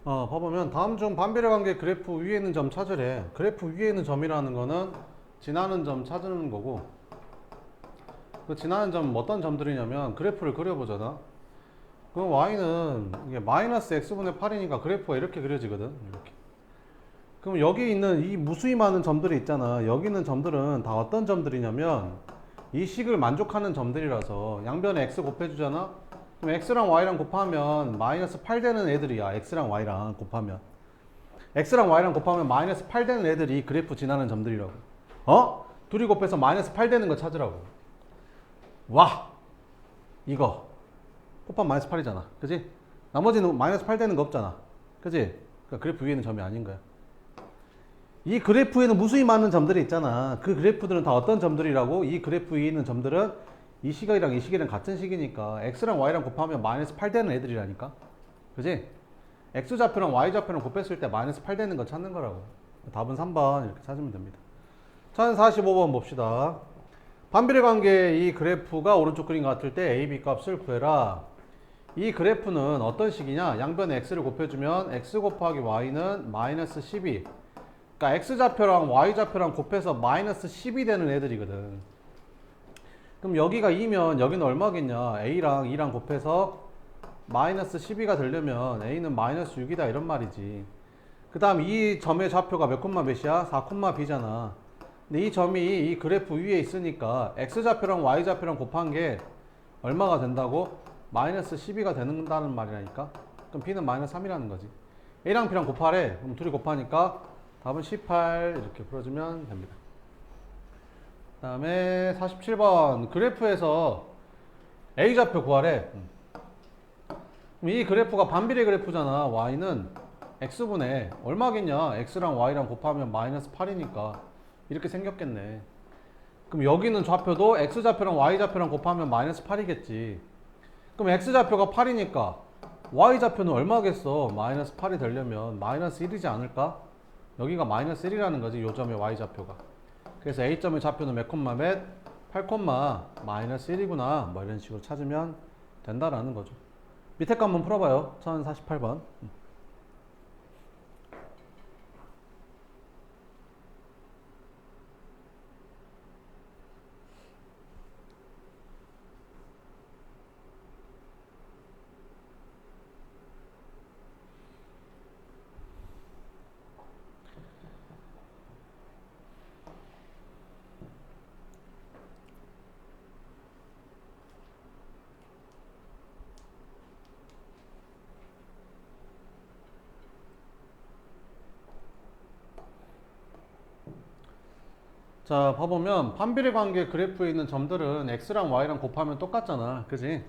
봐보면 다음 중 반비례 관계 그래프 위에 있는 점 찾으래. 그래프 위에 있는 점이라는 거는 지나는 점 찾는 거고, 그 지나는 점 어떤 점들이냐면 그래프를 그려보잖아. 그럼 y는 이게 마이너스 x분의 8이니까 그래프가 이렇게 그려지거든. 이렇게. 그럼 여기 있는 이 무수히 많은 점들이 있잖아. 여기 있는 점들은 다 어떤 점들이냐면 이 식을 만족하는 점들이라서 양변에 x 곱해주잖아. 그럼 x랑 y랑 곱하면 마이너스 8 되는 애들이야. x랑 y랑 곱하면 마이너스 8 되는 애들이 그래프 지나는 점들이라고. 둘이 곱해서 마이너스 8 되는 거 찾으라고. 와, 이거 곱하면 마이너스 8이잖아. 그지? 나머지는 마이너스 8 되는 거 없잖아. 그지? 그러니까 그래프 위에 있는 점이 아닌 거야. 이 그래프에는 무수히 많은 점들이 있잖아. 그 그래프들은 다 어떤 점들이라고? 이 그래프 위에 있는 점들은 이 시각이랑 이 시각이랑 같은 식이니까 x랑 y랑 곱하면 마이너스 8 되는 애들이라니까. 그지? x좌표랑 y좌표랑 곱했을 때 마이너스 8 되는 거 찾는 거라고. 답은 3번 이렇게 찾으면 됩니다. 1045번 봅시다. 반비례 관계 이 그래프가 오른쪽 그림 같을 때 a, b 값을 구해라. 이 그래프는 어떤 식이냐? 양변에 x를 곱해주면 x 곱하기 y는 마이너스 12. 그러니까 x좌표랑 y좌표랑 곱해서 마이너스 10이 되는 애들이거든. 그럼 여기가 2면 여기는 얼마겠냐? a랑 2랑 곱해서 마이너스 12가 되려면 a는 마이너스 6이다 이런 말이지. 그 다음 이 점의 좌표가 몇 콤마 몇이야? 4 콤마 b잖아. 근데 이 점이 이 그래프 위에 있으니까 x좌표랑 y좌표랑 곱한 게 얼마가 된다고? 마이너스 12가 된다는 말이라니까. 그럼 b는 마이너스 3이라는 거지. a랑 b랑 곱하래. 그럼 둘이 곱하니까 답은 18 이렇게 풀어주면 됩니다. 그 다음에 47번 그래프에서 a좌표 구하래. 이 그래프가 반비례 그래프잖아. y는 x분의 얼마겠냐? x랑 y랑 곱하면 마이너스 8이니까 이렇게 생겼겠네. 그럼 여기는 좌표도 x좌표랑 y좌표랑 곱하면 마이너스 8이겠지. 그럼 x좌표가 8이니까 y좌표는 얼마겠어? 마이너스 8이 되려면 마이너스 1이지 않을까? 여기가 마이너스 1이라는 거지. 요 점의 y좌표가. 그래서 a점의 좌표는 몇 콤마 몇? 8 콤마 마이너스 1이구나. 뭐 이런 식으로 찾으면 된다라는 거죠. 밑에 거 한번 풀어봐요. 1048번. 자, 봐보면 반비례 관계 그래프에 있는 점들은 x랑 y랑 곱하면 똑같잖아. 그지?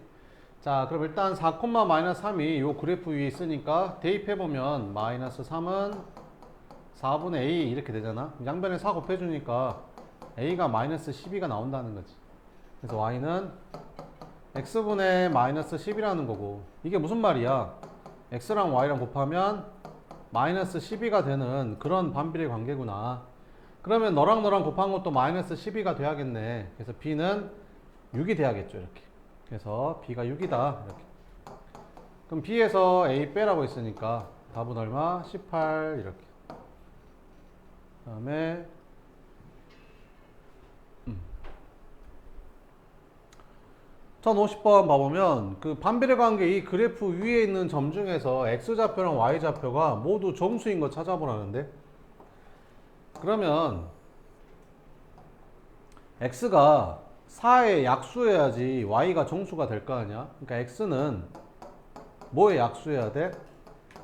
자, 그럼 일단 4, 마이너스 3이 요 그래프 위에 있으니까 대입해보면 마이너스 3은 4분의 a 이렇게 되잖아. 양변에 4 곱해주니까 a가 마이너스 12가 나온다는 거지. 그래서 y는 x분의 마이너스 10이라는 거고, 이게 무슨 말이야? x랑 y랑 곱하면 마이너스 12가 되는 그런 반비례 관계구나. 그러면 너랑 곱한 것도 마이너스 12가 돼야겠네. 그래서 b는 6이 돼야겠죠. 이렇게. 그래서 b가 6이다. 이렇게. 그럼 b에서 a 빼라고 했으니까 답은 얼마? 18 이렇게. 그 다음에 1050번 봐보면 그 반비례 관계 이 그래프 위에 있는 점 중에서 x좌표랑 y좌표가 모두 정수인 거 찾아보라는데, 그러면 x가 4의 약수여야지 y가 정수가 될 거 아니야. 그러니까 x는 뭐의 약수여야 돼?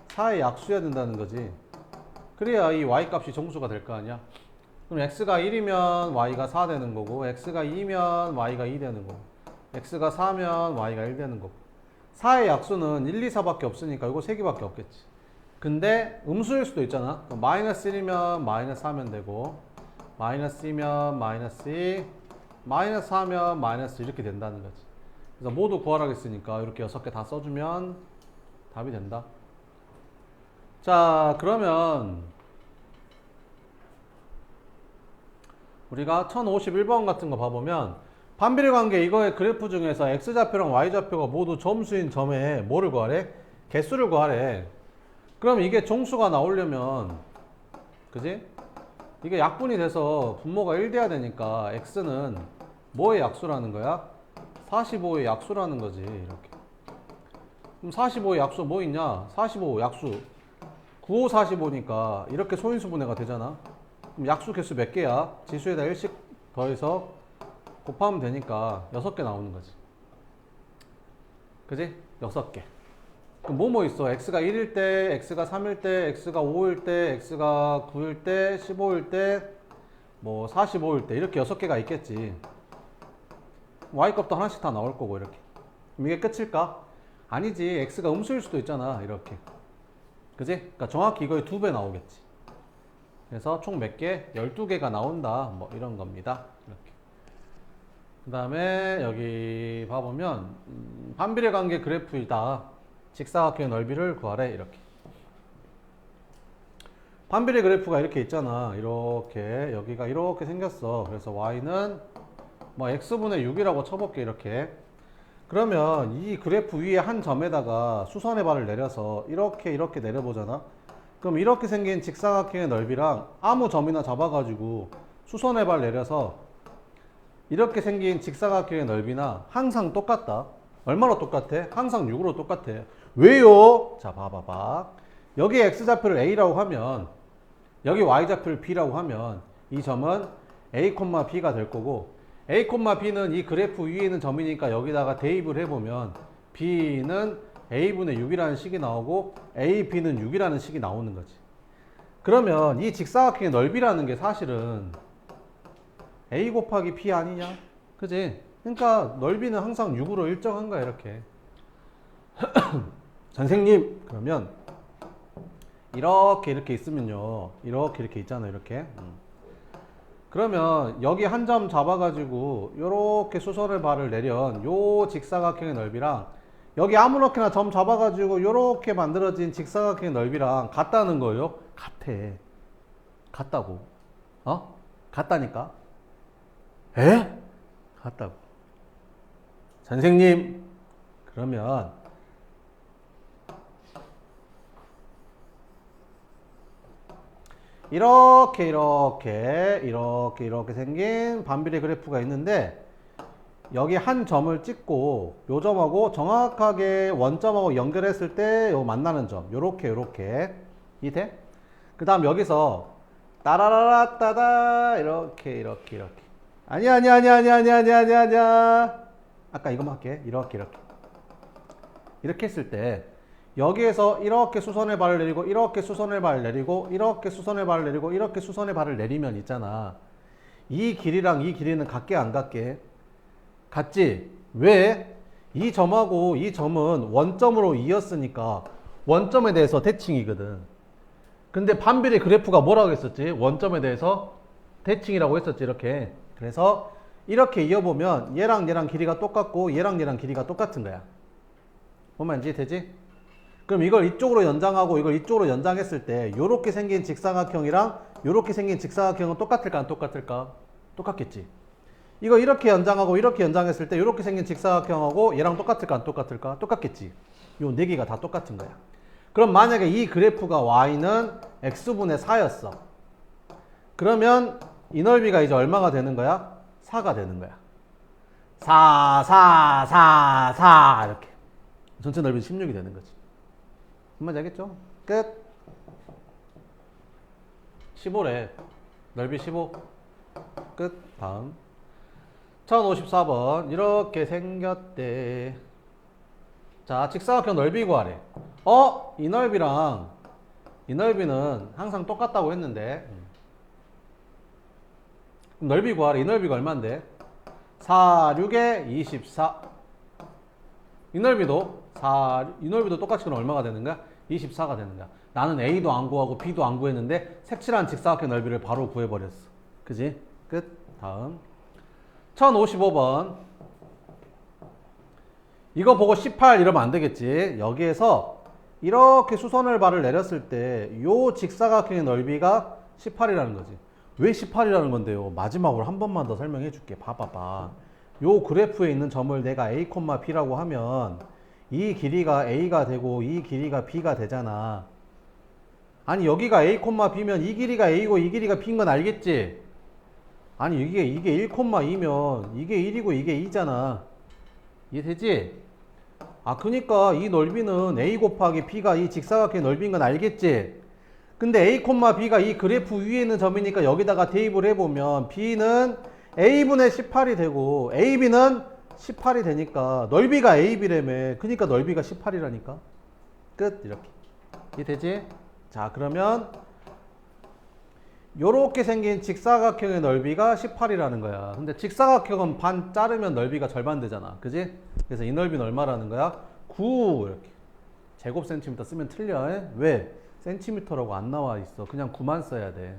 4의 약수여야 된다는 거지. 그래야 이 y 값이 정수가 될 거 아니야. 그럼 x가 1이면 y가 4 되는 거고, x가 2면 y가 2 되는 거고, x가 4면 y가 1 되는 거고. 4의 약수는 1, 2, 4밖에 없으니까 이거 3개밖에 없겠지. 근데 음수일 수도 있잖아. 마이너스 1이면 마이너스 4면 되고, 마이너스 2면 마이너스 2, 마이너스 4면 마이너스 이렇게 된다는 거지. 그래서 모두 구하라고 했으니까 이렇게 6개 다 써주면 답이 된다. 자, 그러면 우리가 1051번 같은 거 봐보면 반비례 관계 이거의 그래프 중에서 x좌표랑 y좌표가 모두 점수인 점에 뭐를 구하래? 개수를 구하래. 그럼 이게 정수가 나오려면, 그지? 이게 약분이 돼서 분모가 1 돼야 되니까 x는 뭐의 약수라는 거야? 45의 약수라는 거지. 이렇게. 그럼 45의 약수 뭐 있냐? 45 약수 95, 45니까 이렇게 소인수분해가 되잖아. 그럼 약수 개수 몇 개야? 지수에다 1씩 더해서 곱하면 되니까 6개 나오는 거지. 그지? 6개. 그럼 뭐 있어? x가 1일 때, x가 3일 때, x가 5일 때, x가 9일 때, 15일 때, 뭐 45일 때 이렇게 6개가 있겠지. y값도 하나씩 다 나올 거고 이렇게. 그럼 이게 끝일까? 아니지. x가 음수일 수도 있잖아. 이렇게. 그지? 그러니까 정확히 이거의 2배 나오겠지. 그래서 총 몇 개? 12개가 나온다. 뭐 이런 겁니다. 이렇게. 그 다음에 여기 봐보면 반비례 관계 그래프이다. 직사각형의 넓이를 구하래. 이렇게. 반비례 그래프가 이렇게 있잖아. 이렇게 여기가 이렇게 생겼어. 그래서 y는 뭐 x분의 6이라고 쳐볼게. 이렇게. 그러면 이 그래프 위에 한 점에다가 수선의 발을 내려서 이렇게 내려보잖아. 그럼 이렇게 생긴 직사각형의 넓이랑 아무 점이나 잡아가지고 수선의 발 내려서 이렇게 생긴 직사각형의 넓이나 항상 똑같다. 얼마로 똑같아? 항상 6으로 똑같아. 왜요? 자, 봐봐봐. 여기 x좌표를 a라고 하면 여기 y좌표를 b라고 하면 이 점은 a, b가 될 거고 a, b는 이 그래프 위에 있는 점이니까 여기다가 대입을 해보면 b는 a분의 6이라는 식이 나오고 a, b는 6이라는 식이 나오는 거지. 그러면 이 직사각형의 넓이라는 게 사실은 a 곱하기 b 아니냐? 그지? 그러니까 넓이는 항상 6으로 일정한 거야. 이렇게. 선생님, 그러면 이렇게 있으면요. 이렇게 있잖아요. 이렇게. 그러면 여기 한 점 잡아가지고 요렇게 수선의 발을 내련 요 직사각형의 넓이랑 여기 아무렇게나 점 잡아가지고 요렇게 만들어진 직사각형의 넓이랑 같다는 거예요. 같아. 같다고. 어? 같다니까. 에? 같다고. 선생님, 그러면 이렇게 생긴 반비례 그래프가 있는데 여기 한 점을 찍고 요 점하고 정확하게 원점하고 연결했을 때 요 만나는 점 요렇게 이해? 그 다음 여기서 따라라라 따다 이렇게 아니야 아까 이거만 할게. 이렇게 했을 때 여기에서 이렇게 수선의 발을 내리고 이렇게 수선의 발을 내리고 이렇게 수선의 발을 내리고 이렇게 수선의 발을 내리면 있잖아. 이 길이랑 이 길이는 같게 안 같게? 같지? 왜? 이 점하고 이 점은 원점으로 이었으니까 원점에 대해서 대칭이거든. 근데 반비례 그래프가 뭐라고 했었지? 원점에 대해서 대칭이라고 했었지. 이렇게. 그래서 이렇게 이어보면 얘랑 길이가 똑같고 얘랑 길이가 똑같은 거야. 뭔 말인지 되지? 그럼 이걸 이쪽으로 연장하고 이걸 이쪽으로 연장했을 때 요렇게 생긴 직사각형이랑 요렇게 생긴 직사각형은 똑같을까 안 똑같을까? 똑같겠지. 이거 이렇게 연장하고 이렇게 연장했을 때 요렇게 생긴 직사각형하고 얘랑 똑같을까 안 똑같을까? 똑같겠지. 요 네 개가 다 똑같은 거야. 그럼 만약에 이 그래프가 y는 x분의 4였어. 그러면 이 넓이가 이제 얼마가 되는 거야? 4가 되는 거야. 4 이렇게. 전체 넓이는 16이 되는 거지. 뭔지 알겠죠? 끝. 15래. 넓이 15. 끝. 다음. 1054번. 이렇게 생겼대. 자, 직사각형 넓이 구하래. 이 넓이랑 이 넓이는 항상 똑같다고 했는데 그럼 넓이 구하래. 이 넓이가 얼만데? 4, 6에 24. 이 넓이도 똑같이 그럼 얼마가 되는 거야? 24가 되는 거야. 나는 A도 안 구하고 B도 안 구했는데 색칠한 직사각형 넓이를 바로 구해버렸어. 그지? 끝. 다음. 1055번. 이거 보고 18 이러면 안 되겠지. 여기에서 이렇게 수선을 발을 내렸을 때 요 직사각형의 넓이가 18이라는 거지. 왜 18이라는 건데요? 마지막으로 한 번만 더 설명해 줄게. 봐봐봐. 요 그래프에 있는 점을 내가 A, B라고 하면 이 길이가 A가 되고 이 길이가 B가 되잖아. 아니 여기가 A, B면 이 길이가 A고 이 길이가 B인 건 알겠지? 아니 이게 1, 2면 이게 1이고 이게 2잖아. 이해되지? 아 그니까 이 넓이는 A 곱하기 B가 이 직사각형의 넓이인 건 알겠지? 근데 A, B가 이 그래프 위에 있는 점이니까 여기다가 대입을 해보면 B는 A분의 18이 되고 AB는 18이 되니까 넓이가 AB라며. 그니까 넓이가 18이라니까. 끝. 이렇게. 이해되지? 자 그러면 요렇게 생긴 직사각형의 넓이가 18이라는 거야. 근데 직사각형은 반 자르면 넓이가 절반 되잖아. 그지? 그래서 이 넓이는 얼마라는 거야? 9 이렇게. 제곱 센티미터 쓰면 틀려. 왜? 센티미터라고 안 나와 있어. 그냥 9만 써야 돼.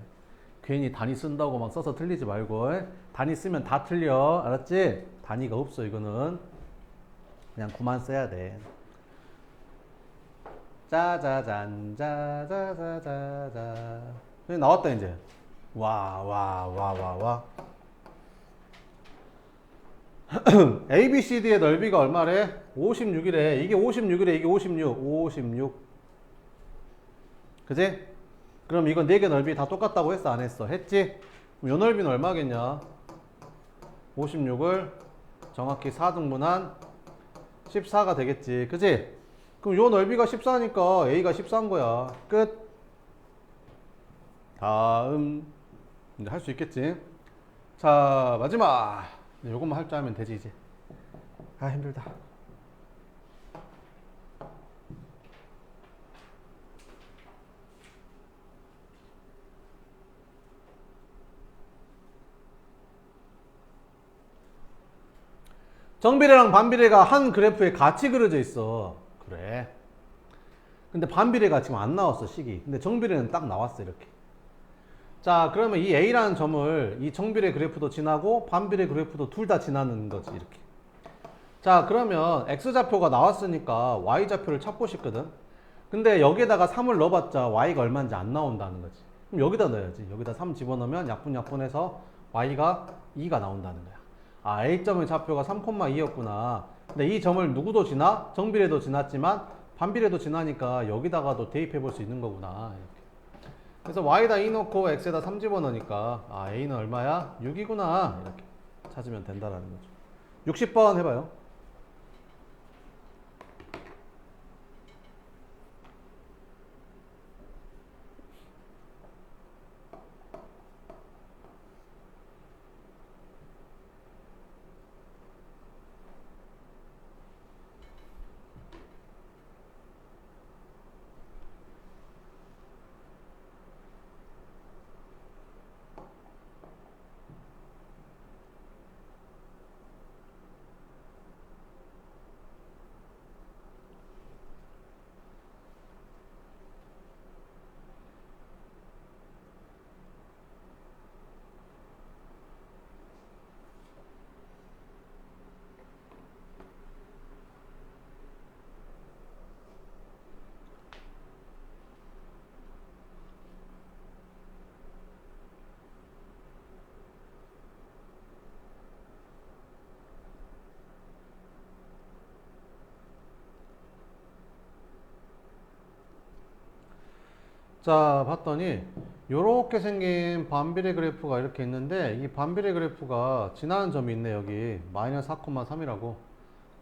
괜히 단위 쓴다고 막 써서 틀리지 말고. 단위 쓰면 다 틀려. 알았지? 단위가 없어 이거는. 그냥 9만 써야 돼. 짜자잔 짜자자자자. 나왔다 이제. 와. ABCD의 넓이가 얼마래? 56이래. 이게 56이래. 이게 56. 그지? 그럼 이건 4개 넓이 다 똑같다고 했어? 안 했어? 했지? 그럼 요 넓이는 얼마겠냐? 56을 정확히 4등분한 14가 되겠지. 그지? 그럼 요 넓이가 14니까 A가 14인 거야. 끝. 다음. 이제 할 수 있겠지? 자, 마지막. 요것만 할 줄 알면 되지, 이제. 아, 힘들다. 정비례랑 반비례가 한 그래프에 같이 그려져 있어. 그래. 근데 반비례가 지금 안 나왔어, 식이. 근데 정비례는 딱 나왔어, 이렇게. 자, 그러면 이 A라는 점을 이 정비례 그래프도 지나고 반비례 그래프도 둘 다 지나는 거지, 이렇게. 자, 그러면 X좌표가 나왔으니까 Y좌표를 찾고 싶거든. 근데 여기에다가 3을 넣어봤자 Y가 얼마인지 안 나온다는 거지. 그럼 여기다 넣어야지. 여기다 3 집어넣으면 약분해서 Y가 2가 나온다는 거야. 아, A점의 좌표가 3,2였구나. 근데 이 점을 누구도 지나? 정비례도 지났지만 반비례도 지나니까 여기다가도 대입해 볼 수 있는 거구나. 이렇게. 그래서 Y에다 2 넣고 X에다 3 집어넣으니까 아, A는 얼마야? 6이구나. 이렇게 찾으면 된다라는 거죠. 60번 해봐요. 자, 봤더니 요렇게 생긴 반비례 그래프가 이렇게 있는데 이 반비례 그래프가 지나는 점이 있네. 여기 마이너스 4,3이라고.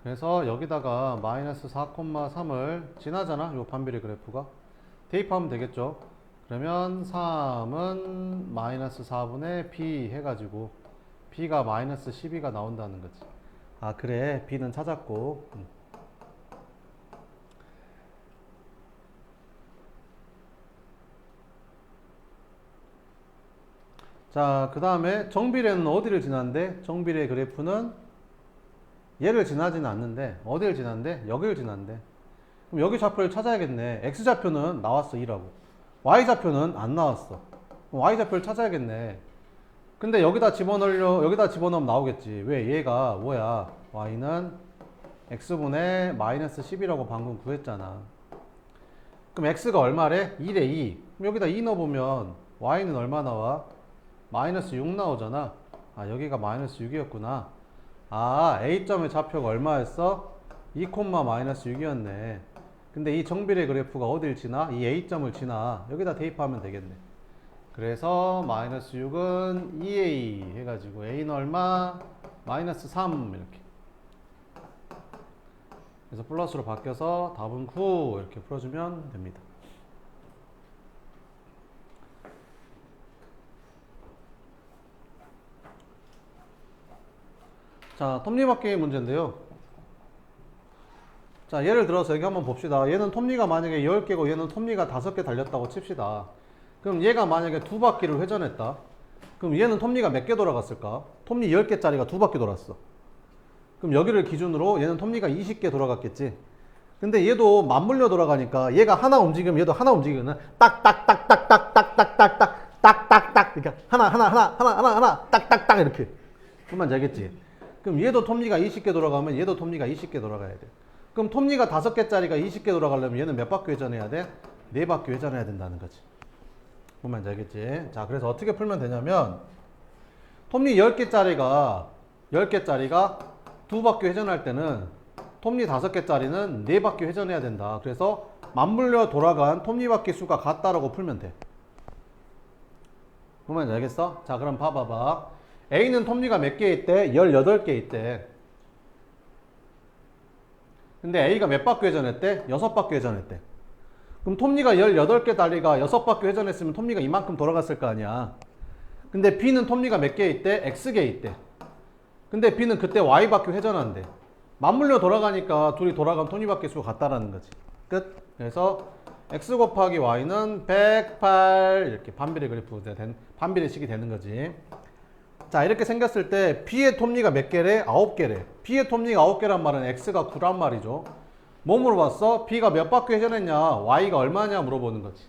그래서 여기다가 마이너스 4,3을 지나잖아, 요 반비례 그래프가. 대입하면 되겠죠. 그러면 3은 마이너스 4분의 B 해가지고 B가 마이너스 12가 나온다는 거지. 아 그래, B는 찾았고. 자, 그 다음에 정비례는 어디를 지나는데? 정비례 그래프는 얘를 지나지는 않는데 어디를 지나는데? 여기를 지나는데. 그럼 여기 좌표를 찾아야겠네. X좌표는 나왔어, 2라고. Y좌표는 안 나왔어. 그럼 Y좌표를 찾아야겠네. 근데 여기다 집어넣으면 나오겠지. 왜? 얘가 뭐야? Y는 X분의 마이너스 10이라고 방금 구했잖아. 그럼 X가 얼마래? 2래, 2. 그럼 여기다 2 넣어보면 Y는 얼마 나와? 마이너스 6 나오잖아. 아, 여기가 마이너스 6이었구나. 아, A점의 좌표가 얼마였어? 2, 마이너스 6이었네. 근데 이 정비례 그래프가 어딜 지나? 이 A점을 지나. 여기다 대입하면 되겠네. 그래서 마이너스 6은 2A 해가지고 A는 얼마? 마이너스 3 이렇게. 그래서 플러스로 바뀌어서 답은 9 이렇게 풀어주면 됩니다. 자, 톱니바퀴 문제인데요. 자, 예를 들어서 여기 한번 봅시다. 얘는 톱니가 만약에 10개고 얘는 톱니가 5개 달렸다고 칩시다. 그럼 얘가 만약에 2바퀴를 회전했다. 그럼 얘는 톱니가 몇 개 돌아갔을까? 톱니 10개짜리가 2바퀴 돌았어. 그럼 여기를 기준으로 얘는 톱니가 20개 돌아갔겠지. 근데 얘도 맞물려 돌아가니까 얘가 하나 움직이면 얘도 하나 움직이면 딱딱딱딱딱딱딱딱딱딱딱딱 그러니까 하나 딱딱딱 이렇게. 그만 알겠지? 그럼 얘도 톱니가 20개 돌아가면 얘도 톱니가 20개 돌아가야 돼. 그럼 톱니가 5개짜리가 20개 돌아가려면 얘는 몇 바퀴 회전해야 돼? 4바퀴 회전해야 된다는 거지. 보면 알겠지? 자, 그래서 어떻게 풀면 되냐면 톱니 10개짜리가 2바퀴 회전할 때는 톱니 5개짜리는 4바퀴 회전해야 된다. 그래서 맞물려 돌아간 톱니바퀴 수가 같다라고 풀면 돼. 보면 알겠어? 자, 그럼 봐봐봐. A는 톱니가 몇 개 있대? 18개 있대. 근데 A가 몇 바퀴 회전했대? 6바퀴 회전했대. 그럼 톱니가 18개 다리가 6바퀴 회전했으면 톱니가 이만큼 돌아갔을 거 아니야. 근데 B는 톱니가 몇 개 있대? X개 있대. 근데 B는 그때 Y바퀴 회전한대. 맞물려 돌아가니까 둘이 돌아간 톱니바퀴 수가 같다라는 거지. 끝. 그래서 X 곱하기 Y는 108 이렇게 반비례 그래프 반비례식이 되는 거지. 자, 이렇게 생겼을 때 B의 톱니가 몇 개래? 9개래. B의 톱니가 9개란 말은 X가 9란 말이죠. 뭐 물어봤어? B가 몇 바퀴 회전했냐? Y가 얼마냐? 물어보는 거지.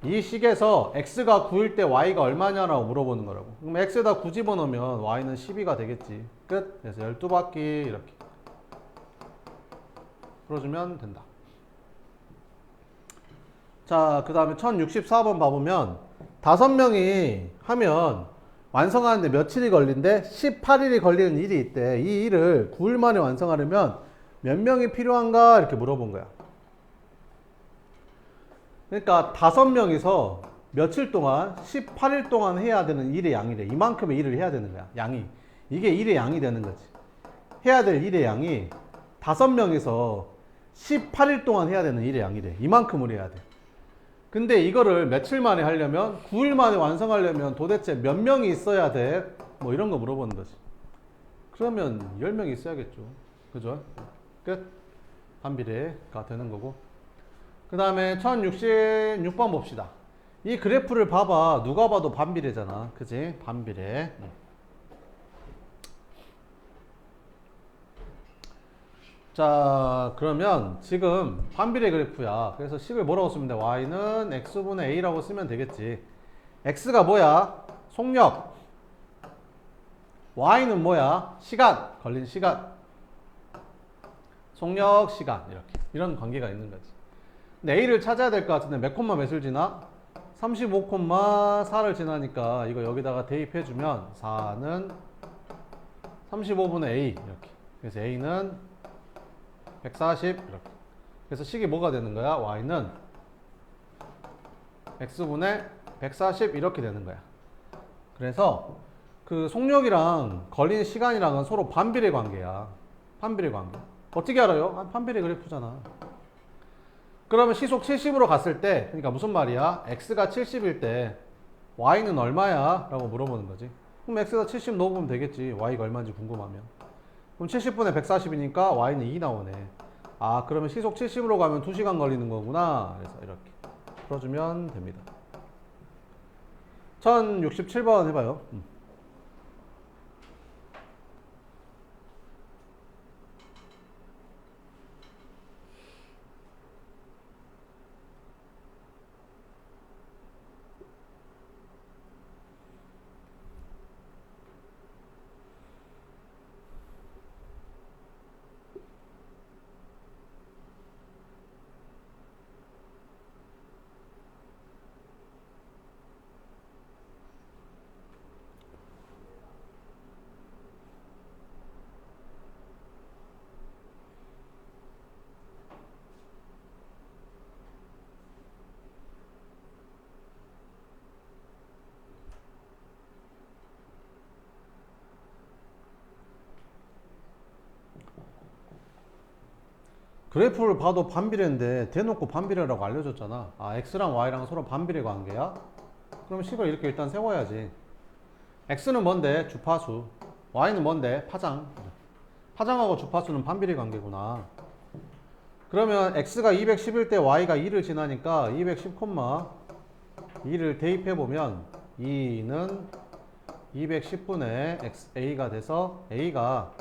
이 식에서 X가 9일 때 Y가 얼마냐라고 물어보는 거라고. 그럼 X에다 9 집어넣으면 Y는 12가 되겠지. 끝. 그래서 12바퀴 이렇게 풀어주면 된다. 자, 그 다음에 1064번 봐보면 5명이 하면 완성하는데 며칠이 걸린대? 18일이 걸리는 일이 있대. 이 일을 9일 만에 완성하려면 몇 명이 필요한가? 이렇게 물어본 거야. 그러니까 5명이서 며칠 동안 18일 동안 해야 되는 일의 양이래. 이만큼의 일을 해야 되는 거야. 양이. 이게 일의 양이 되는 거지. 해야 될 일의 양이 5명이서 18일 동안 해야 되는 일의 양이래. 이만큼을 해야 돼. 근데 이거를 며칠 만에 하려면 9일 만에 완성하려면 도대체 몇 명이 있어야 돼? 뭐 이런 거 물어보는 거지. 그러면 10명이 있어야겠죠. 그죠? 끝. 반비례가 되는 거고. 그 다음에 1066번 봅시다. 이 그래프를 봐봐. 누가 봐도 반비례잖아. 그지? 반비례. 자, 그러면 지금 반비례 그래프야. 그래서 식을 뭐라고 쓰면 돼? Y는 X분의 A라고 쓰면 되겠지. X가 뭐야? 속력. Y는 뭐야? 시간. 걸린 시간. 속력, 시간. 이렇게. 이런 관계가 있는 거지. 근데 A를 찾아야 될 것 같은데 몇 콤마 몇을 지나? 35콤마 4를 지나니까 이거 여기다가 대입해주면 4는 35분의 A. 이렇게. 그래서 A는 140 이렇게. 그래서 식이 뭐가 되는 거야? Y는 X분의 140 이렇게 되는 거야. 그래서 그 속력이랑 걸린 시간이랑은 서로 반비례 관계야. 반비례 관계. 어떻게 알아요? 반비례 그래프잖아. 그러면 시속 70으로 갔을 때, 그러니까 무슨 말이야? X가 70일 때 Y는 얼마야? 라고 물어보는 거지. 그럼 X가 70 넣어보면 되겠지. Y가 얼마인지 궁금하면. 그럼 70분의 140이니까 Y는 2 나오네. 아, 그러면 시속 70으로 가면 2시간 걸리는 거구나. 그래서 이렇게 풀어주면 됩니다. 1067번 해봐요. 그래프를 봐도 반비례인데 대놓고 반비례라고 알려줬잖아. 아, x랑 y랑 서로 반비례 관계야? 그럼 식을 이렇게 일단 세워야지. x는 뭔데? 주파수. y는 뭔데? 파장. 파장하고 주파수는 반비례 관계구나. 그러면 x가 210일 때 y가 2를 지나니까 210,2를 대입해보면 2는 210분의 a가 돼서 a가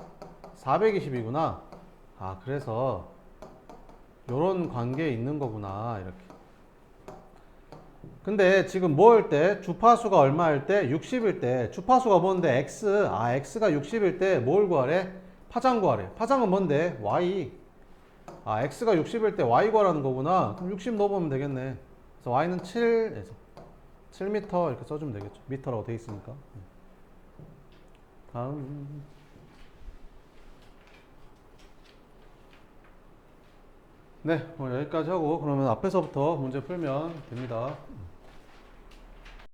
420이구나. 아, 그래서 요런 관계에 있는 거구나. 이렇게. 근데 지금 뭐 할 때? 주파수가 얼마일 때? 60일 때. 주파수가 뭔데? x. 아, x가 60일 때 뭘 구하래? 파장 구하래. 파장은 뭔데? y. 아, x가 60일 때 y 구하라는 거구나. 그럼 60 넣어보면 되겠네. 그래서 y는 7에서 7m 이렇게 써주면 되겠죠. 미터라고 돼 있으니까. 다음. 네, 오늘 여기까지 하고 그러면 앞에서부터 문제 풀면 됩니다.